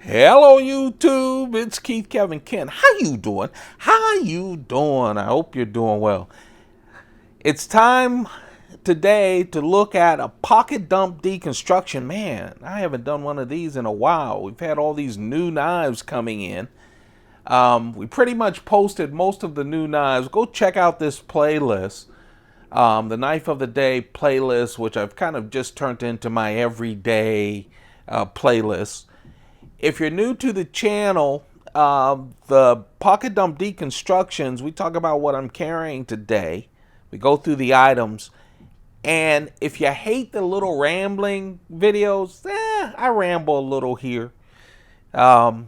Hello YouTube, it's Keith Kevin Ken. How you doing? How you doing? I hope you're doing well. It's time today to look at a pocket dump deconstruction. Man, I haven't done one of these in a while. We've had all these new knives coming in. We pretty much posted most of the new knives. Go check out this playlist, the Knife of the Day playlist, which I've kind of just turned into my everyday playlist. If you're new to the channel, the Pocket Dump Deconstructions, we talk about what I'm carrying today. We go through the items. And if you hate the little rambling videos, I ramble a little here. But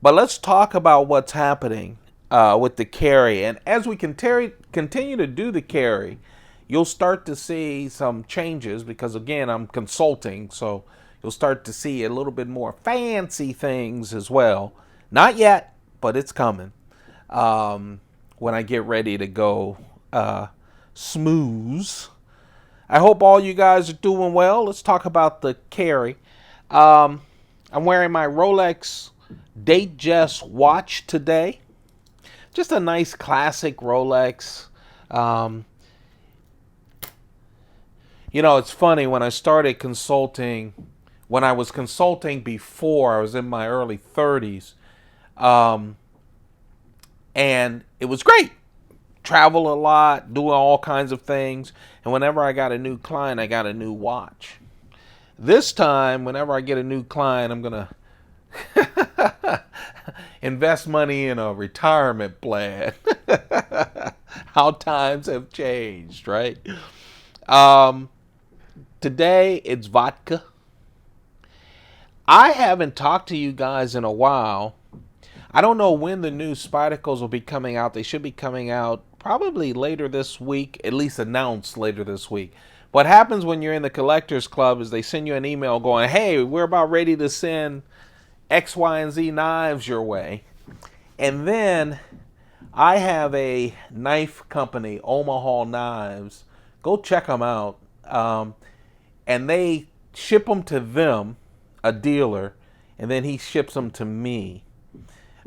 let's talk about what's happening with the carry. And as we continue to do the carry, you'll start to see some changes because, again, I'm consulting, so you'll start to see a little bit more fancy things as well. Not yet, but it's coming when I get ready to go smooth. I hope all you guys are doing well. Let's talk about the carry. I'm wearing my Rolex Datejust watch today. Just a nice classic Rolex. You know, it's funny, when I started consulting, when I was consulting before, I was in my early 30s. And it was great. Travel a lot, doing all kinds of things. And whenever I got a new client, I got a new watch. This time, whenever I get a new client, I'm going to invest money in a retirement plan. How times have changed, right? Today, it's vodka. I haven't talked to you guys in a while. I don't know when the new Spydercos will be coming out. They should be coming out probably later this week, at least announced later this week. What happens when you're in the Collectors Club is they send you an email going, hey, we're about ready to send X, Y, and Z knives your way. And then I have a knife company, Omaha Knives. Go check them out. And they ship them to them, a dealer, and then he ships them to me.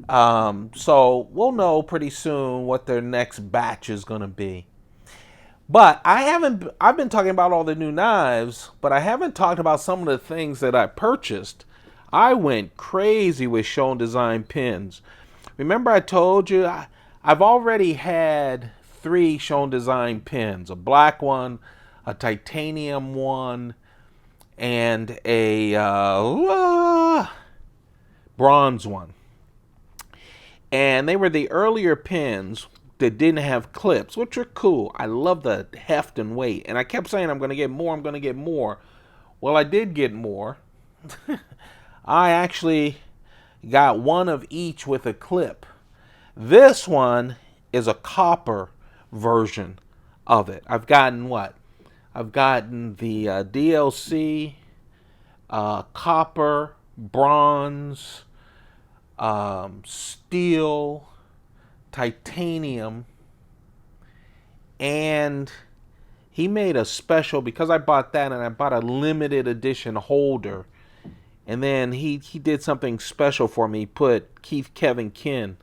So we'll know pretty soon what their next batch is going to be. But I've been talking about all the new knives, but I haven't talked about some of the things that I purchased. I went crazy with Shown Design pins. Remember I told you I've already had 3 Shown Design pins, a black one, a titanium one, and a bronze one. And they were the earlier pins that didn't have clips, which are cool. I love the heft and weight. And I kept saying, I'm going to get more, I'm going to get more. Well, I did get more. I actually got one of each with a clip. This one is a copper version of it. I've gotten what? I've gotten the DLC, copper, bronze, steel, titanium, and he made a special, because I bought that and I bought a limited edition holder, and then he did something special for me. He put Keith Kevin Ken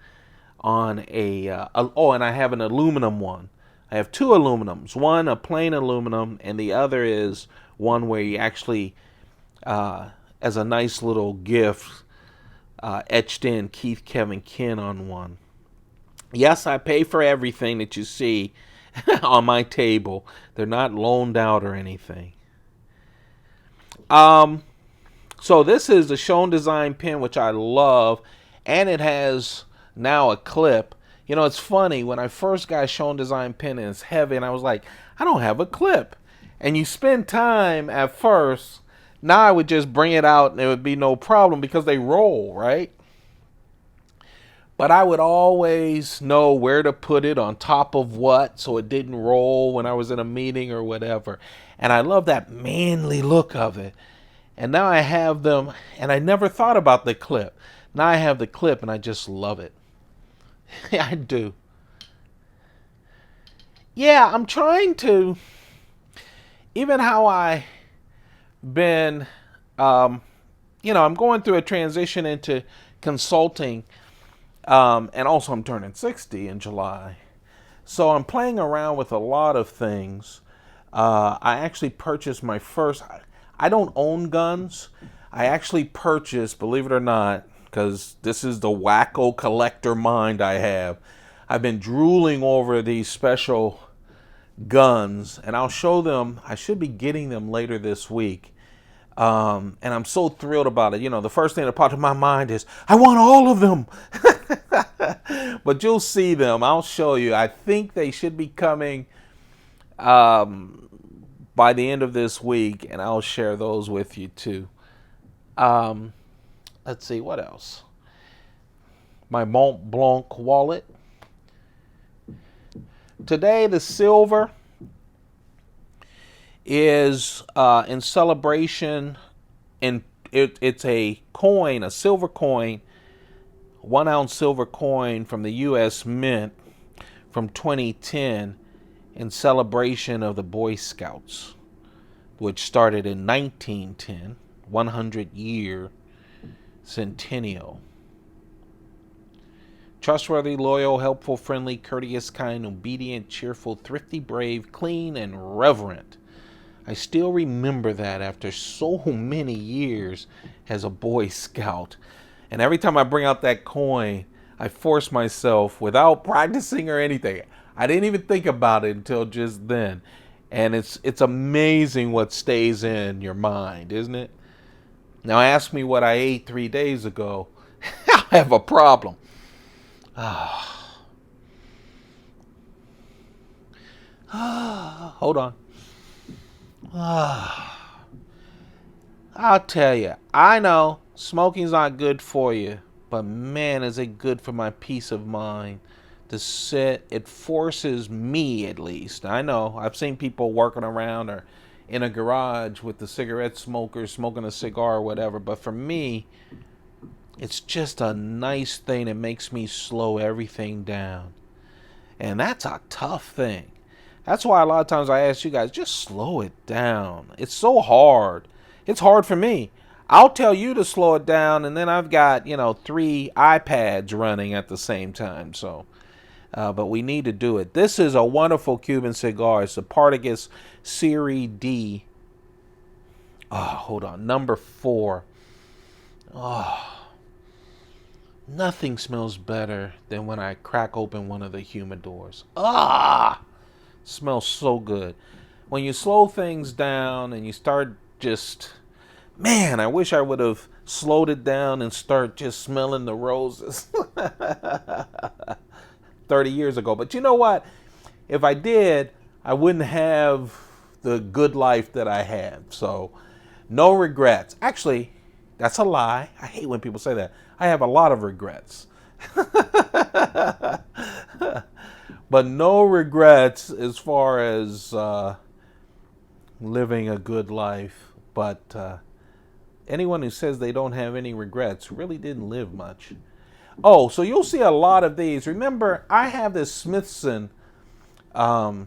on and I have an aluminum one. I have 2 aluminums, one a plain aluminum and the other is one where he actually as a nice little gift etched in Keith Kevin Ken on one. Yes, I pay for everything that you see on my table. They're not loaned out or anything. So this is the Shown Design pin, which I love, and it has now a clip. You know, it's funny, when I first got Shown Design pin and it's heavy, and I was like, I don't have a clip. And you spend time at first. Now I would just bring it out and it would be no problem because they roll, right? But I would always know where to put it on top of what so it didn't roll when I was in a meeting or whatever. And I love that manly look of it. And now I have them, and I never thought about the clip. Now I have the clip and I just love it. I do. Yeah, I'm trying to, even how I been I'm going through a transition into consulting, and also I'm turning 60 in July. So I'm playing around with a lot of things. I actually purchased my first. I don't own guns. I actually purchased, believe it or not, because this is the wacko collector mind I have. I've been drooling over these special guns, and I'll show them. I should be getting them later this week. And I'm so thrilled about it. The first thing that popped in my mind is, I want all of them. But you'll see them. I'll show you. I think they should be coming by the end of this week, and I'll share those with you too. Let's see, what else? My Mont Blanc wallet. Today, the silver is in celebration. It's a coin, a silver coin, 1 ounce silver coin from the U.S. Mint from 2010 in celebration of the Boy Scouts, which started in 1910, 100-year centennial. Trustworthy, loyal, helpful, friendly, courteous, kind, obedient, cheerful, thrifty, brave, clean, and reverent. I still remember that after so many years as a Boy Scout. And every time I bring out that coin, I force myself, without practicing or anything. I didn't even think about it until just then. And it's amazing what stays in your mind, isn't it? Now ask me what I ate 3 days ago. I have a problem. Hold on. I'll tell you, I know smoking's not good for you, but man, is it good for my peace of mind to sit. It forces me, at least. I know I've seen people working around or in a garage with the cigarette smoker smoking a cigar or whatever, but for me, it's just a nice thing that makes me slow everything down. And that's a tough thing. That's why a lot of times I ask you guys, just slow it down. It's so hard. It's hard for me. I'll tell you to slow it down, and then I've got, 3 iPads running at the same time. So, but we need to do it. This is a wonderful Cuban cigar. It's the Partagas Series D. Oh, hold on. Number 4. Oh. Nothing smells better than when I crack open one of the humidors. Smells so good. When you slow things down and you start just, man, I wish I would have slowed it down and start just smelling the roses 30 years ago. But you know what? If I did, I wouldn't have the good life that I have. So, no regrets. Actually, that's a lie. I hate when people say that. I have a lot of regrets. But no regrets as far as living a good life. But anyone who says they don't have any regrets really didn't live much. Oh, so you'll see a lot of these. Remember, I have this Smithson notepads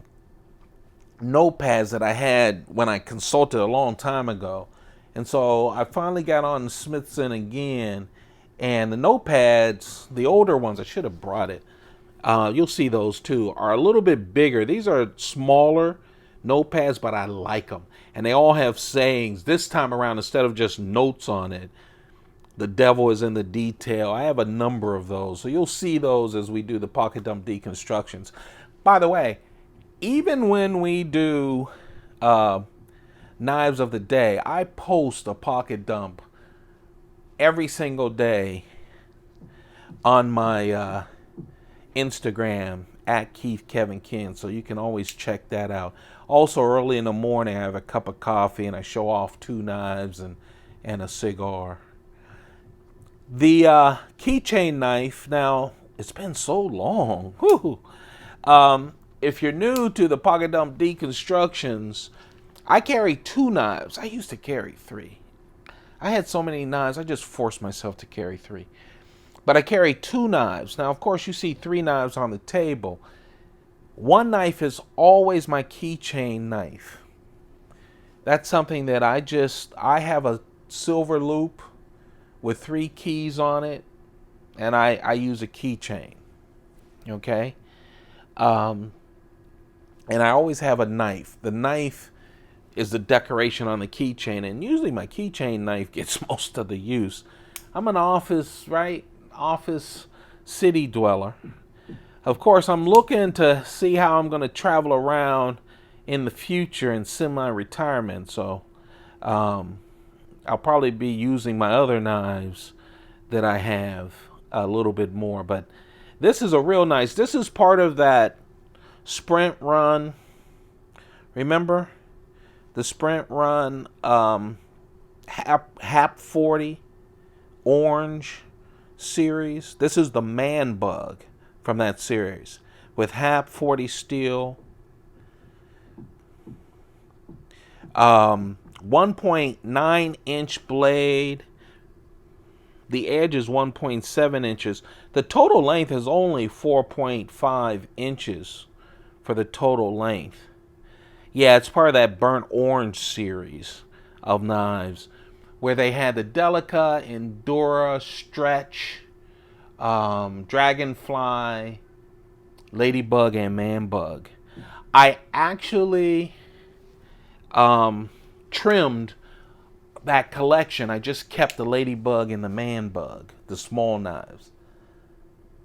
that I had when I consulted a long time ago. And so I finally got on Smithson again. And the notepads, the older ones, I should have brought it. You'll see those too, are a little bit bigger. These are smaller notepads, but I like them. And they all have sayings. This time around, instead of just notes on it, the devil is in the detail. I have a number of those. So you'll see those as we do the pocket dump deconstructions. By the way, even when we do knives of the day, I post a pocket dump every single day on my Instagram at Keith Kevin Ken, so you can always check that out. Also, early in the morning, I have a cup of coffee and I show off 2 knives and a cigar. The keychain knife, now, it's been so long. If you're new to the pocket dump deconstructions, I carry 2 knives. I used to carry 3. I had so many knives, I just forced myself to carry 3. But I carry 2 knives. Now, of course, you see 3 knives on the table. 1 knife is always my keychain knife. That's something that I have a silver loop with 3 keys on it, and I use a keychain. Okay? And I always have a knife. The knife is the decoration on the keychain, and usually my keychain knife gets most of the use. I'm an office city dweller. Of course, I'm looking to see how I'm going to travel around in the future in semi-retirement, so I'll probably be using my other knives that I have a little bit more. But this is a real nice. This is part of that Sprint Run. Remember the Sprint Run Hap 40 orange series? This is the ManBug from that series with Hap 40 steel. 1.9 inch blade. The edge is 1.7 inches. The total length is only 4.5 inches for the total length. Yeah, it's part of that burnt orange series of knives where they had the Delica, Endura, Stretch, Dragonfly, Ladybug, and ManBug. I actually trimmed that collection. I just kept the Ladybug and the ManBug, the small knives.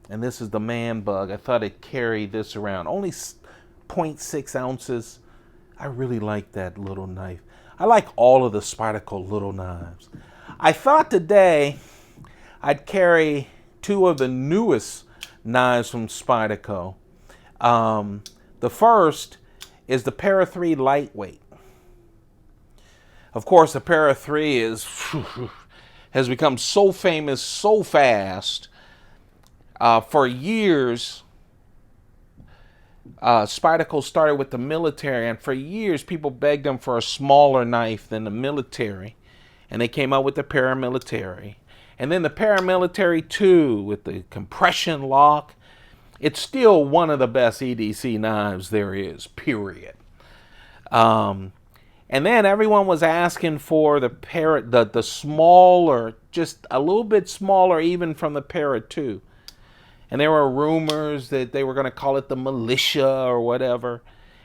And this is the ManBug. I thought I'd carry this around. Only 0.6 ounces. I really like that little knife. I like all of the Spyderco little knives. I thought today I'd carry 2 of the newest knives from Spyderco. The first is the Para 3 Lightweight. Of course, the Para 3 has become so famous so fast. For years, Spyderco started with the military, and for years people begged them for a smaller knife than the military, and they came out with the paramilitary. And then the paramilitary 2 with the compression lock. It's still one of the best EDC knives there is, period. And then everyone was asking for the smaller, just a little bit smaller even from the Para 2. And there were rumors that they were going to call it the Militia or whatever.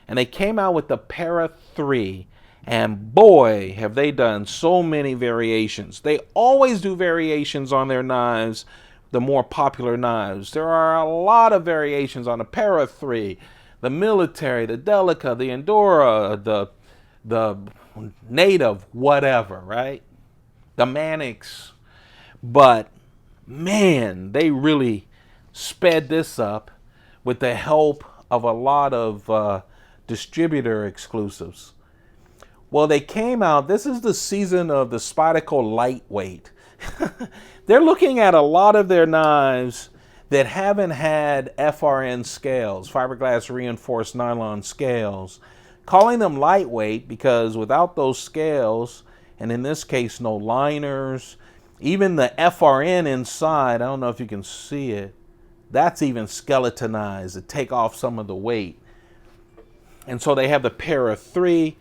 And they came out with the Para 3. And boy, have they done so many variations. They always do variations on their knives, the more popular knives. There are a lot of variations on the Para 3, the military, the Delica, the Endura, the native, whatever, right? The Manix. But man, they really sped this up with the help of a lot of distributor exclusives. Well, they came out, this is the season of the Spyderco Lightweight. They're looking at a lot of their knives that haven't had FRN scales, fiberglass reinforced nylon scales, calling them lightweight because without those scales, and in this case no liners, even the FRN inside, I don't know if you can see it, that's even skeletonized to take off some of the weight. And so they have the Para 3.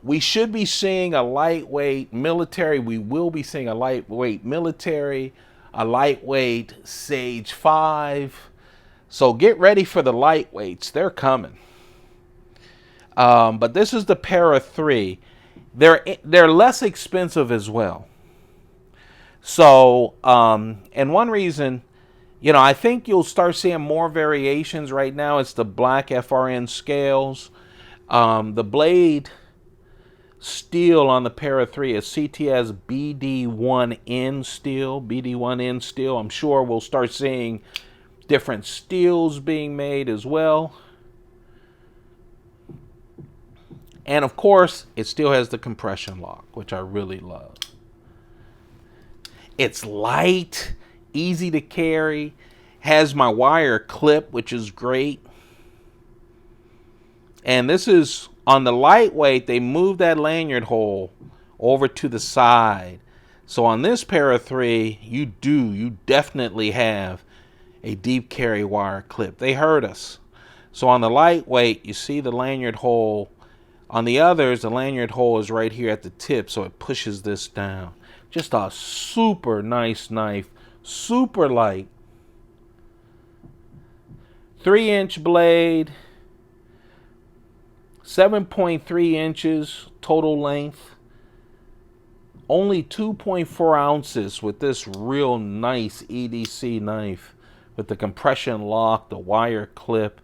We should be seeing a lightweight military. We will be seeing a lightweight military, a lightweight Sage 5. So get ready for the lightweights. They're coming. But this is the Para 3. They're less expensive as well. So, and one reason, you know, I think you'll start seeing more variations. Right now it's the black FRN scales. The blade steel on the Para 3 is CTS BD1N steel. BD1N steel. I'm sure we'll start seeing different steels being made as well. And of course, it still has the compression lock, which I really love. It's light, easy to carry, has my wire clip, which is great. And this is, on the lightweight, they moved that lanyard hole over to the side. So on this Para 3, you definitely have a deep carry wire clip. They heard us. So on the lightweight, you see the lanyard hole On the others, the lanyard hole is right here at the tip, so it pushes this down. Just a super nice knife, super light. 3-inch blade, 7.3 inches total length. Only 2.4 ounces with this real nice EDC knife with the compression lock, the wire clip.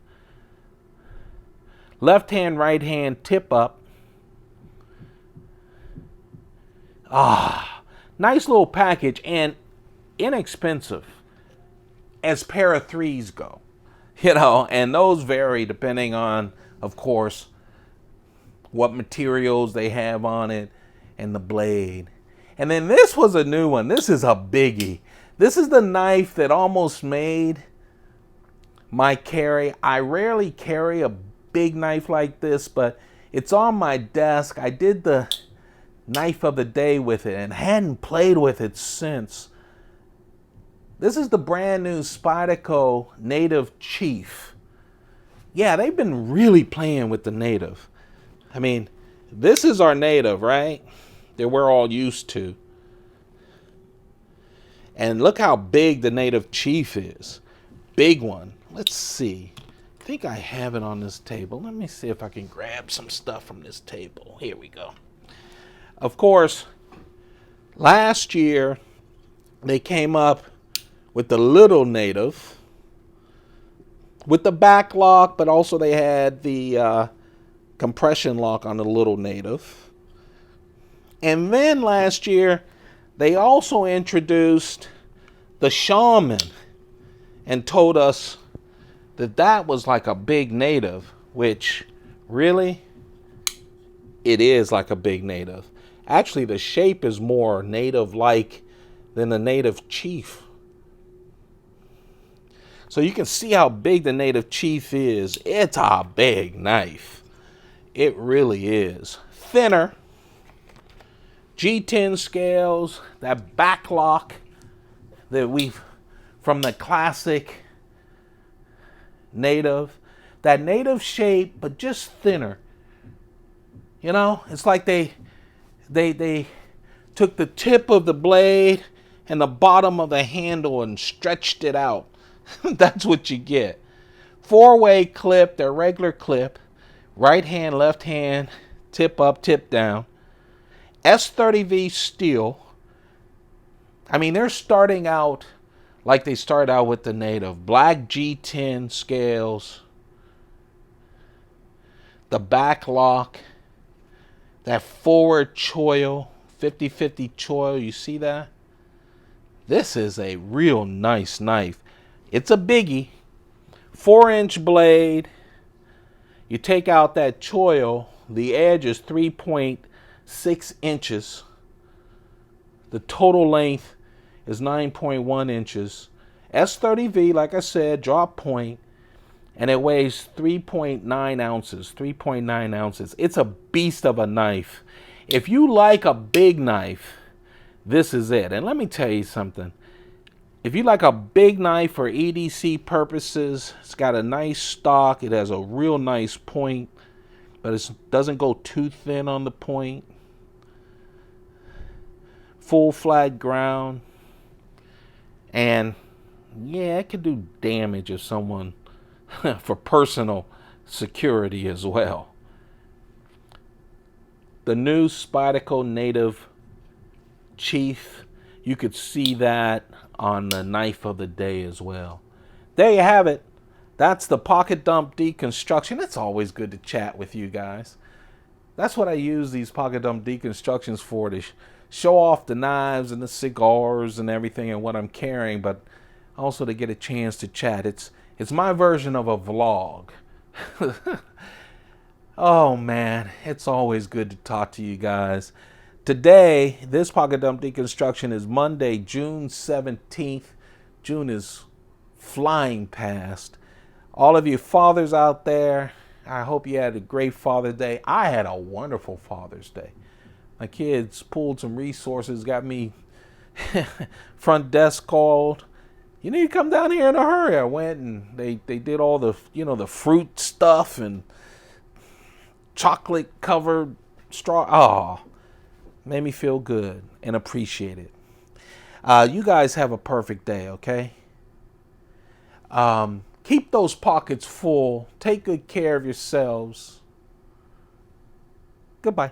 Left hand, right hand, tip up. Nice little package and inexpensive as para 3s go. And those vary depending on, of course, what materials they have on it and the blade. And then this was a new one. This is a biggie. This is the knife that almost made my carry. I rarely carry a big knife like this, but it's on my desk. I did the knife of the day with it and hadn't played with it since. This is the brand new Spyderco Native Chief. Yeah, they've been really playing with the Native. I mean, this is our Native, right? That we're all used to. And look how big the Native Chief is. Big one. Let's see. I think I have it on this table. Let me see if I can grab some stuff from this table. Here we go. Of course, last year they came up with the little Native with the back lock, but also they had the compression lock on the little Native. And then last year they also introduced the Shaman and told us that that was like a big Native, which really it is like a big Native. Actually, the shape is more Native-like than the Native Chief. So you can see how big the Native Chief is. It's a big knife. It really is. Thinner. G10 scales. That back lock that we've from the classic Native. That Native shape, but just thinner. It's like they took the tip of the blade and the bottom of the handle and stretched it out. That's what you get. 4-way clip, their regular clip. Right hand, left hand, tip up, tip down. S30V steel. I mean, they're starting out like they started out with the Native. Black G10 scales. The back lock. That forward choil. 50-50 choil. You see that? This is a real nice knife. It's a biggie. 4-inch blade. You take out that choil. The edge is 3.6 inches. The total length is 9.1 inches. S30V, like I said, drop point. And it weighs 3.9 ounces. 3.9 ounces. It's a beast of a knife. If you like a big knife, this is it. And let me tell you something. If you like a big knife for EDC purposes, it's got a nice stock. It has a real nice point, but it doesn't go too thin on the point. Full flat ground. And yeah, it could do damage if someone, for personal security as well. The new Spyderco Native Chief, you could see that on the knife of the day as well. There you have it. That's the pocket dump deconstruction. It's always good to chat with you guys. That's what I use these pocket dump deconstructions for, to show off the knives and the cigars and everything and what I'm carrying, but also to get a chance to chat. It's my version of a vlog. Oh man, it's always good to talk to you guys. Today, this pocket dump deconstruction is Monday, June 17th. June is flying past. All of you fathers out there, I hope you had a great Father's Day. I had a wonderful Father's Day. My kids pulled some resources, got me front desk called. You need to come down here in a hurry. I went and they did all the, the fruit stuff and chocolate covered straw. Oh, made me feel good and appreciate it. You guys have a perfect day, okay? Keep those pockets full. Take good care of yourselves. Goodbye.